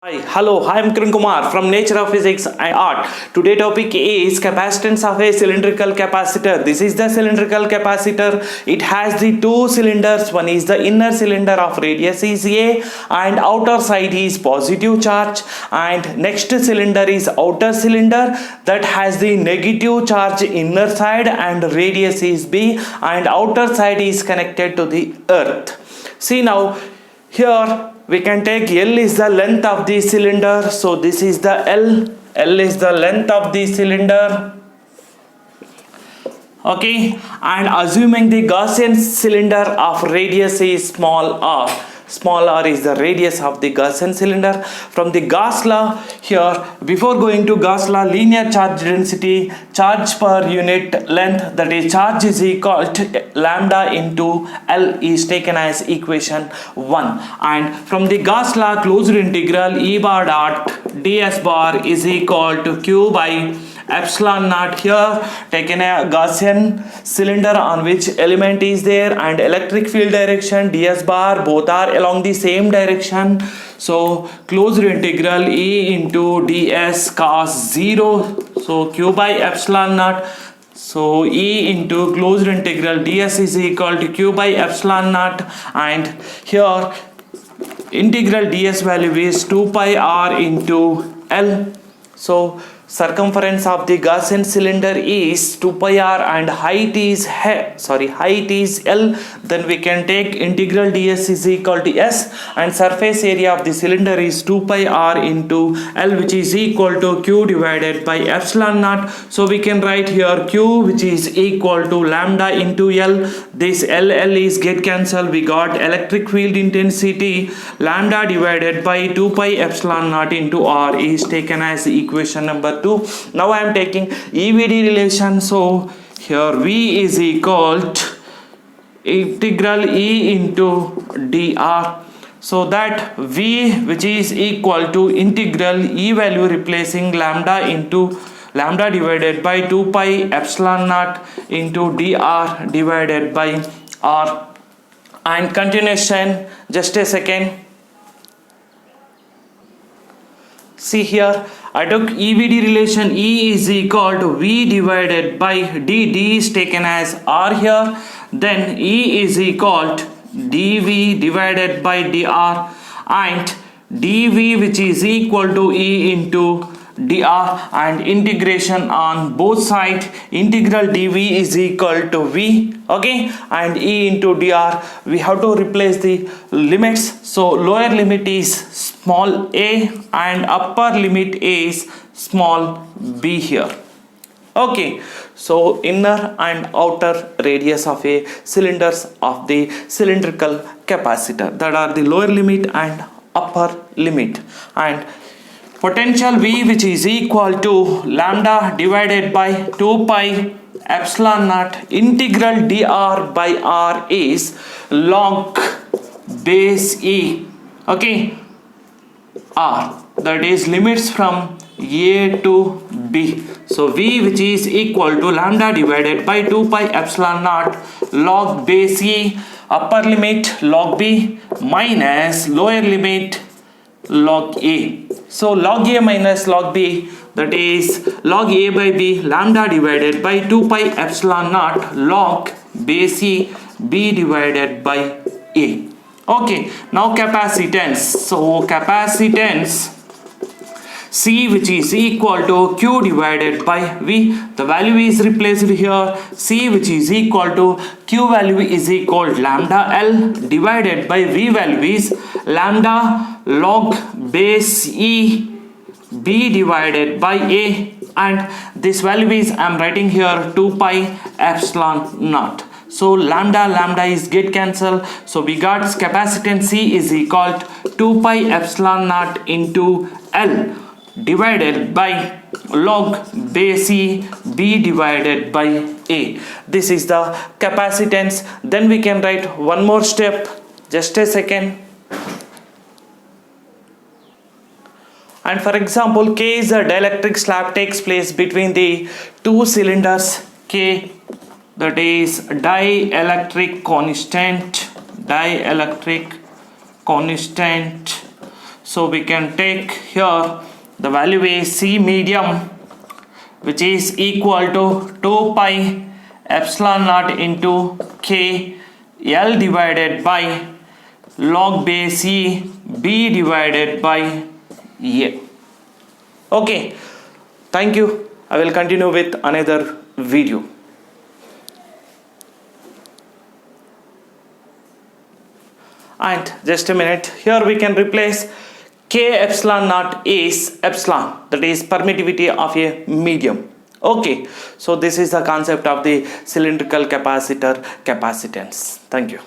Hi, hello, I am Kiran Kumar from Nature of Physics and Art. Today topic is capacitance of a cylindrical capacitor. This is the cylindrical capacitor. It has the two cylinders. One is the inner cylinder of radius is A and outer side is positive charge, and next cylinder is outer cylinder that has the negative charge inner side and radius is B and outer side is connected to the earth. See now here we can take L is the length of the cylinder, so this is the L is the length of the cylinder, okay, and assuming the Gaussian cylinder of radius is small r is the radius of the Gaussian cylinder. From the Gauss law here, before going to Gauss law, linear charge density, charge per unit length, that is charge is equal to lambda into L is taken as equation 1, and from the Gauss law closed integral E bar dot ds bar is equal to q by epsilon naught. Here taken a Gaussian cylinder on which element is there and electric field direction ds bar, both are along the same direction, so closed integral E into ds cos 0, so q by epsilon naught, so E into closed integral ds is equal to q by epsilon naught, and here integral ds value is 2 pi r into L. So circumference of the Gaussian cylinder is 2 pi r and height is L. Then we can take integral ds is equal to S, and surface area of the cylinder is 2 pi r into L, which is equal to q divided by epsilon naught. So we can write here q, which is equal to lambda into L. This L is get cancelled. We got electric field intensity lambda divided by 2 pi epsilon naught into r is taken as equation number 2. Now I am taking EVD relation, so here V is equal to integral E into dr, so that V, which is equal to integral E value replacing lambda into lambda divided by 2 pi epsilon naught into dr divided by r, and continuation, just a second. See here, I took EVD relation, E is equal to V divided by D is taken as R here, then E is equal to dV divided by dr, and dV, which is equal to E into dr, and integration on both sides, integral dV is equal to V, okay, and E into dr. We have to replace the limits, so lower limit is small a and upper limit is small b here, okay. So inner and outer radius of a cylinders of the cylindrical capacitor, that are the lower limit and upper limit, and potential V, which is equal to lambda divided by 2 pi epsilon naught integral dr by r is log base E, okay, r, that is limits from A to B. So V, which is equal to lambda divided by 2 pi epsilon naught log base E, upper limit log B minus lower limit log A. So log A minus log B, that is log A by B lambda divided by 2 pi epsilon naught log base E B divided by A. Okay, now capacitance. So capacitance C, which is equal to Q divided by V, the value is replaced here. C, which is equal to Q value is equal to lambda L divided by V value is lambda log base E B divided by A, and this value is, I am writing here 2 pi epsilon naught. So lambda is get cancelled, so we got capacitance C is equal to 2 pi epsilon naught into L divided by log base E B divided by A. This is the capacitance. Then we can write one more step, just a second. And for example, K is a dielectric slab takes place between the two cylinders. K, that is dielectric constant. So we can take here the value is C medium, which is equal to 2 pi epsilon naught into K L divided by log base E B divided by A. Okay, thank you. I will continue with another video. And just a minute, here we can replace K epsilon naught is epsilon, that is permittivity of a medium. Okay, so this is the concept of the cylindrical capacitor capacitance. Thank you.